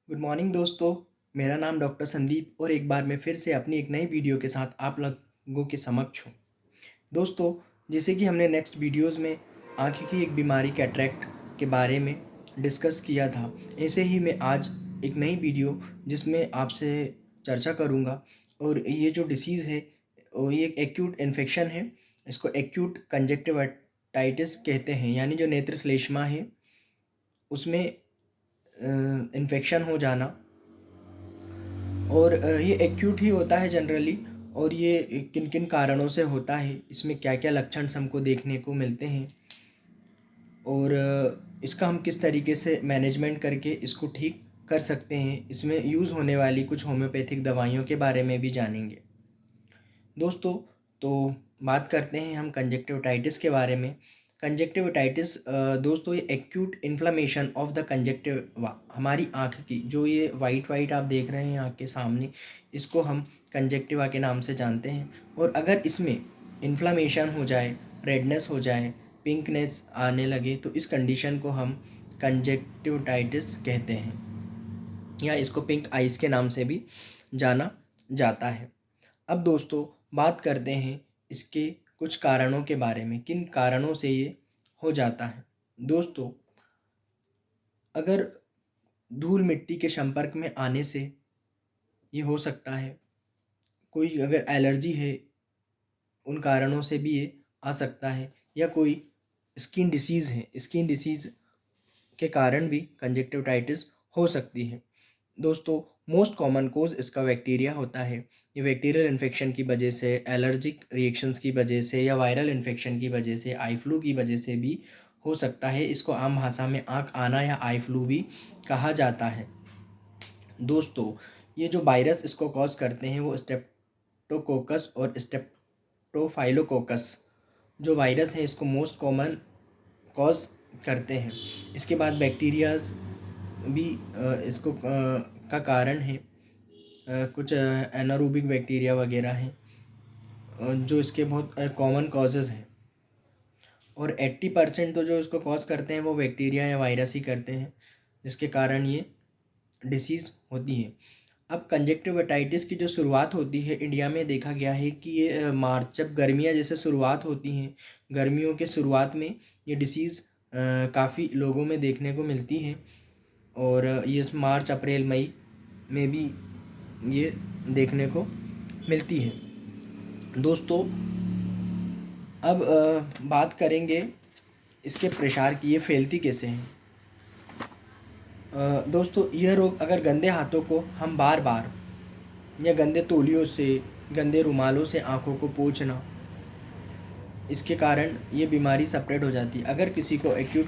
Good morning दोस्तों। मेरा नाम डॉक्टर संदीप और एक बार मैं फिर से अपनी एक नई वीडियो के साथ आप लोगों के समक्ष हूँ। दोस्तों, जैसे कि हमने नेक्स्ट वीडियोस में आँख की एक बीमारी कैटरेक्ट के बारे में डिस्कस किया था, ऐसे ही मैं आज एक नई वीडियो जिसमें आपसे चर्चा करूँगा। और ये जो डिसीज़ है ये एक एक्यूट इन्फेक्शन है। इसको एक्यूट कंजक्टिवाइटिस कहते हैं, यानी जो नेत्र श्लेष्मा है उसमें इन्फेक्शन हो जाना। और ये एक्यूट ही होता है जनरली। और ये किन किन कारणों से होता है, इसमें क्या क्या लक्षण हमको देखने को मिलते हैं, और इसका हम किस तरीके से मैनेजमेंट करके इसको ठीक कर सकते हैं, इसमें यूज़ होने वाली कुछ होम्योपैथिक दवाइयों के बारे में भी जानेंगे। दोस्तों, तो बात करते हैं हम कंजक्टिविटाइटिस के बारे में। कंजक्टिविटाइटिस दोस्तों ये acute inflammation of the conjunctiva, हमारी आँख की जो ये वाइट वाइट आप देख रहे हैं आँख के सामने, इसको हम कंजक्टिवा के नाम से जानते हैं। और अगर इसमें इन्फ्लेमेशन हो जाए, रेडनेस हो जाए, पिंकनेस आने लगे, तो इस कंडीशन को हम कंजक्टिविटाइटिस कहते हैं, या इसको पिंक आइज़ के नाम से भी जाना जाता है। अब दोस्तों, बात करते हैं इसके कुछ कारणों के बारे में, किन कारणों से ये हो जाता है। दोस्तों, अगर धूल मिट्टी के संपर्क में आने से ये हो सकता है। कोई अगर एलर्जी है, उन कारणों से भी ये आ सकता है। या कोई स्किन डिसीज़ है, स्किन डिसीज़ के कारण भी कंजक्टिविटाइटिस हो सकती है। दोस्तों, मोस्ट कॉमन कोज़ इसका बैक्टीरिया होता है। ये बैक्टीरियल इन्फेक्शन की वजह से, एलर्जिक रिएक्शंस की वजह से, या वायरल इन्फेक्शन की वजह से, आई फ्लू की वजह से भी हो सकता है। इसको आम भाषा में आँख आना या आई फ्लू भी कहा जाता है। दोस्तों, ये जो वायरस इसको कॉज करते हैं वो स्ट्रेप्टोकोकस और स्ट्रेप्टोफाइलोकोकस जो वायरस है इसको मोस्ट कॉमन कॉज करते हैं। इसके बाद बैक्टीरियाज भी इसको का कारण है। कुछ एनारोबिक बैक्टीरिया वगैरह हैं जो इसके बहुत कॉमन कॉजेज़ हैं। और 80% तो जो इसको कॉज करते हैं वो बैक्टीरिया या वायरस ही करते हैं, जिसके कारण ये डिसीज़ होती है। अब कंजक्टिविटाइटिस की जो शुरुआत होती है इंडिया में, देखा गया है कि ये मार्च, जब गर्मियाँ जैसे शुरुआत होती हैं, गर्मियों के शुरुआत में ये डिसीज़ काफ़ी लोगों में देखने को मिलती है। और ये मार्च, अप्रैल, मई में भी ये देखने को मिलती है। दोस्तों, अब बात करेंगे इसके प्रसार की, ये फैलती कैसे हैं। दोस्तों, यह रोग अगर गंदे हाथों को हम बार बार या गंदे तौलियों से, गंदे रुमालों से आँखों को पोंछना, इसके कारण ये बीमारी स्प्रेड हो जाती है। अगर किसी को एक्यूट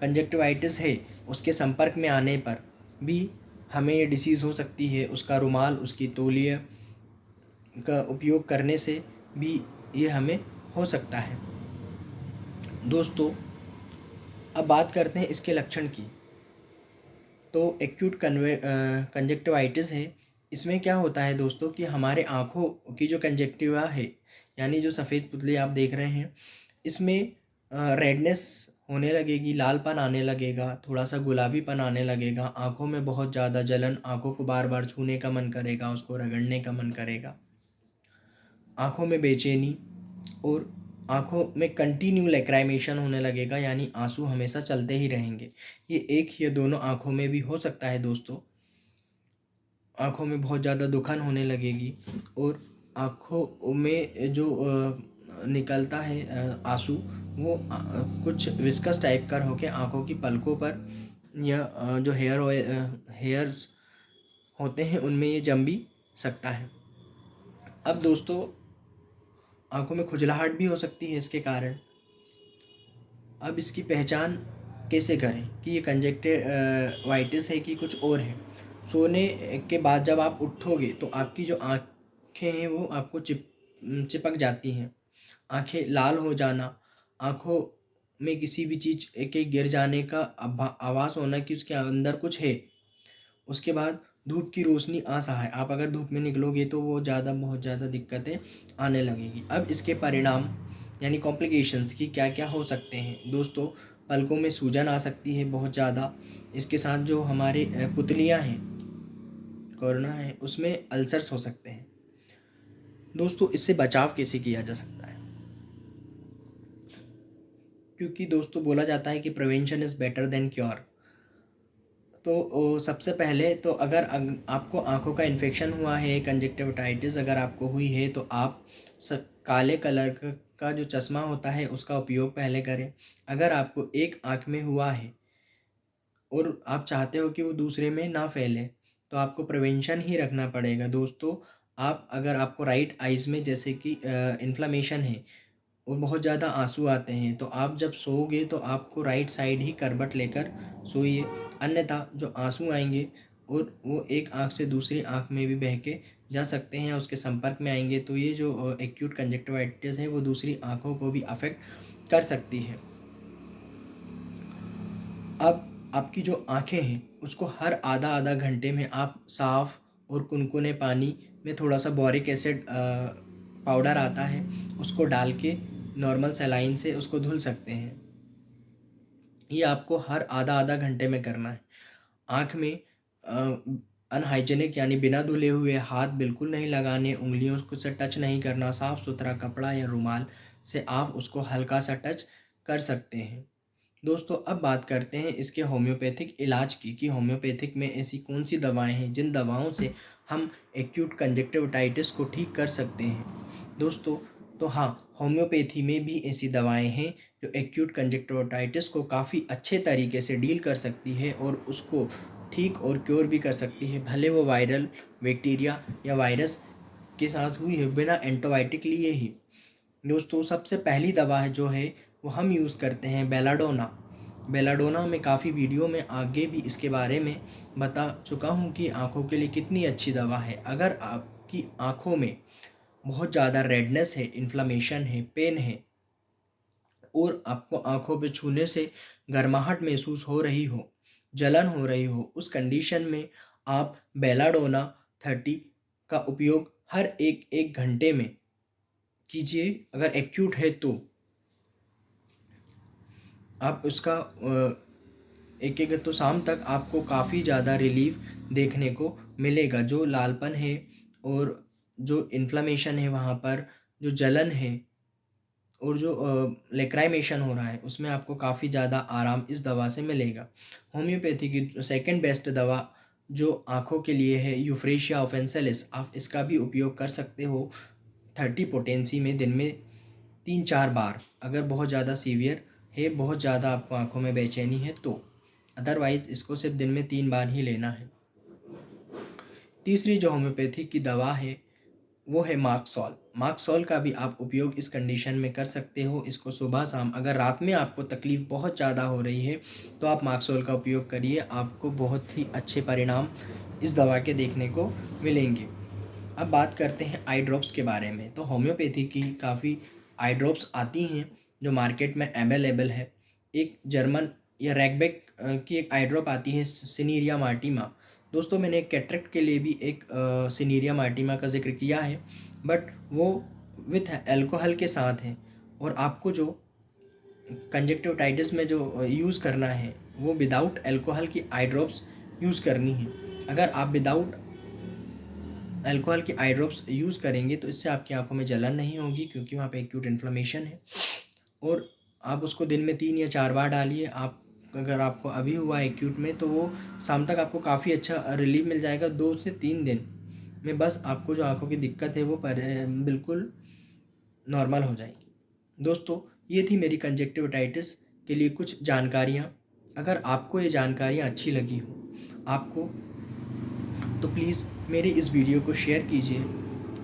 कंजक्टिवाइटिस है, उसके संपर्क में आने पर भी हमें ये डिसीज़ हो सकती है। उसका रुमाल, उसकी तौलिया का उपयोग करने से भी ये हमें हो सकता है। दोस्तों, अब बात करते हैं इसके लक्षण की। तो एक्यूट कंजक्टिवाइटिस है, इसमें क्या होता है दोस्तों कि हमारे आँखों की जो कंजक्टिवा है, यानी जो सफ़ेद पुतली आप देख रहे हैं, इसमें रेडनेस होने लगेगी, लालपन आने लगेगा, थोड़ा-सा गुलाबीपन आने लगेगा, आँखों में बहुत ज़्यादा जलन, आँखों को बार-बार छूने का मन करेगा, उसको रगड़ने का मन करेगा, आँखों में बेचैनी, और आँखों में कंटिन्यू लैक्राइमेशन होने लगेगा, यानी आँसू हमेशा चलते ही रहेंगे। ये एक या दोनों आँखों में भी हो सकता है दोस्तों। आँखों में बहुत ज़्यादा दुखन होने लगेगी, और आँखों में जो निकलता है आँसू, वो कुछ विस्कस टाइप का होके आँखों की पलकों पर, या जो हेयर्स होते हैं उनमें ये जम भी सकता है। अब दोस्तों, आँखों में खुजलाहट भी हो सकती है इसके कारण। अब इसकी पहचान कैसे करें कि ये कंजक्टिवाइटिस है कि कुछ और है। सोने के बाद जब आप उठोगे तो आपकी जो आँखें हैं वो आपको चिपक जाती हैं। आँखें लाल हो जाना, आँखों में किसी भी चीज़ के गिर जाने का आभास होना कि उसके अंदर कुछ है। उसके बाद धूप की रोशनी असहाय, आप अगर धूप में निकलोगे तो वो बहुत ज़्यादा दिक्कतें आने लगेगी। अब इसके परिणाम यानी कॉम्प्लिकेशंस की क्या क्या हो सकते हैं दोस्तों। पलकों में सूजन आ सकती है बहुत ज़्यादा। इसके साथ जो हमारे पुतलियाँ हैं, कोरोना है, उसमें अल्सर्स हो सकते हैं। दोस्तों इससे बचाव कैसे किया जा सकता है? क्योंकि दोस्तों बोला जाता है कि prevention is better than cure. तो सबसे पहले तो अगर आपको आँखों का इन्फेक्शन हुआ है, कंजक्टिविटाइटिस अगर आपको हुई है, तो आप काले कलर का जो चश्मा होता है उसका उपयोग पहले करें। अगर आपको एक आँख में हुआ है और आप चाहते हो कि वो दूसरे में ना फैले, तो आपको प्रिवेंशन ही रखना पड़ेगा। दोस्तों आप अगर आपको राइट आइज़ में जैसे कि इन्फ्लेमेशन है और बहुत ज़्यादा आँसू आते हैं, तो आप जब सोओगे तो आपको राइट साइड ही करवट लेकर सोइए। अन्यथा जो आँसू आएँगे और वो एक आँख से दूसरी आँख में भी बह के जा सकते हैं, उसके संपर्क में आएँगे, तो ये जो एक्यूट कंजक्टिवाइटिस है वो दूसरी आँखों को भी अफ़ेक्ट कर सकती है। अब आपकी जो आँखें हैं उसको हर आधा-आधा घंटे में आप साफ़ और कुनकुने पानी में थोड़ा-सा बोरिक एसिड पाउडर आता है, उसको डाल के नॉर्मल सलाइन से उसको धुल सकते हैं। ये आपको हर आधा-आधा घंटे में करना है। आँख में अनहाइजीनिक यानी बिना धुले हुए हाथ बिल्कुल नहीं लगाने, उँगलियों को से टच नहीं करना, साफ़-सुथरा कपड़ा या रुमाल से आप उसको हल्का-सा टच कर सकते हैं। दोस्तों अब बात करते हैं इसके होम्योपैथिक इलाज की, कि होम्योपैथिक में ऐसी कौन सी दवाएं हैं जिन दवाओं से हम एक्यूट कंजक्टिविटाइटिस को ठीक कर सकते हैं। दोस्तों तो हाँ, होम्योपैथी में भी ऐसी दवाएं हैं जो एक्यूट कंजक्टिविटाइटिस को काफ़ी अच्छे तरीके से डील कर सकती है और उसको ठीक और क्योर भी कर सकती है, भले वो वायरल बैक्टीरिया या वायरस के साथ हुई है, बिना एंटीबायोटिक लिए ही। दोस्तों सबसे पहली दवा है जो है वो हम यूज़ करते हैं बेलाडोना। बेलाडोना में काफ़ी वीडियो में आगे भी इसके बारे में बता चुका हूँ कि आँखों के लिए कितनी अच्छी दवा है। अगर आपकी आँखों में बहुत ज़्यादा रेडनेस है, इन्फ्लेमेशन है, पेन है और आपको आँखों पे छूने से गर्माहट महसूस हो रही हो, जलन हो रही हो, उस कंडीशन में आप बेलाडोना 30 का उपयोग हर एक घंटे में कीजिए। अगर एक्यूट है तो आप उसका एक तो शाम तक आपको काफ़ी ज़्यादा रिलीफ देखने को मिलेगा। जो लालपन है और जो इन्फ्लेमेशन है वहाँ पर, जो जलन है और जो लेक्राइमेशन हो रहा है, उसमें आपको काफ़ी ज़्यादा आराम इस दवा से मिलेगा। होम्योपैथी की सेकंड बेस्ट दवा जो आँखों के लिए है यूफ्रेशिया ओफेंसिलिस, आप इसका भी उपयोग कर सकते हो 30 पोटेंसी में दिन में 3-4 बार। अगर बहुत ज़्यादा सीवियर है, बहुत ज़्यादा आपको आँखों में बेचैनी है तो, अदरवाइज़ इसको सिर्फ दिन में 3 बार ही लेना है। तीसरी जो होम्योपैथी की दवा है वो है मार्कसॉल। मार्कसॉल का भी आप उपयोग इस कंडीशन में कर सकते हो। इसको सुबह-शाम, अगर रात में आपको तकलीफ़ बहुत ज़्यादा हो रही है तो आप मार्कसॉल का उपयोग करिए, आपको बहुत ही अच्छे परिणाम इस दवा के देखने को मिलेंगे। अब बात करते हैं आई ड्रॉप्स के बारे में। तो होम्योपैथी की काफ़ी आई ड्रॉप्स आती हैं जो मार्केट में अवेलेबल है। एक जर्मन या रैगबैक की एक आई ड्रॉप आती है सिनेरिया मार्टिमा। दोस्तों मैंने कैटरेक्ट के लिए भी एक सिनेरिया मार्टिमा का ज़िक्र किया है, बट वो विथ अल्कोहल के साथ है और आपको जो कंजक्टिविटाइटिस में जो यूज़ करना है वो विदाउट अल्कोहल की आई ड्रॉप्स यूज़ करनी है। अगर आप विदाउट अल्कोहल की आई ड्रॉप्स यूज़ करेंगे तो इससे आपकी आंखों में जलन नहीं होगी, क्योंकि वहाँ पे एक्यूट इन्फ्लेमेशन है। और आप उसको दिन में 3 या 4 बार डालिए। आप अगर आपको अभी हुआ एक्यूट में तो वो शाम तक आपको काफ़ी अच्छा रिलीफ मिल जाएगा। 2 से 3 दिन में बस आपको जो आंखों की दिक्कत है वो बिल्कुल नॉर्मल हो जाएगी। दोस्तों ये थी मेरी कंजक्टिविटाइटिस के लिए कुछ जानकारियाँ। अगर आपको ये जानकारियाँ अच्छी लगी हो आपको, तो प्लीज़ मेरे इस वीडियो को शेयर कीजिए।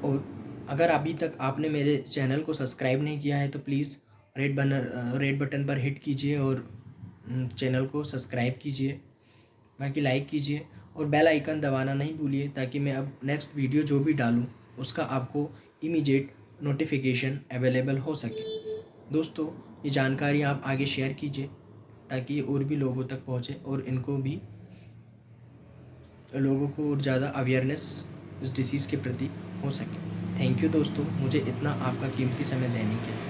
और अगर अभी तक आपने मेरे चैनल को सब्सक्राइब नहीं किया है तो प्लीज़ रेड बटन पर हिट कीजिए और चैनल को सब्सक्राइब कीजिए, बाकी लाइक कीजिए और बेल आइकन दबाना नहीं भूलिए, ताकि मैं अब नेक्स्ट वीडियो जो भी डालूँ उसका आपको इमीडिएट नोटिफिकेशन अवेलेबल हो सके। दोस्तों ये जानकारी आप आगे शेयर कीजिए ताकि ये और भी लोगों तक पहुँचे और इनको भी, लोगों को और ज़्यादा अवेयरनेस इस डिसीज़ के प्रति हो सके। थैंक यू दोस्तों, मुझे इतना आपका कीमती समय देने के लिए।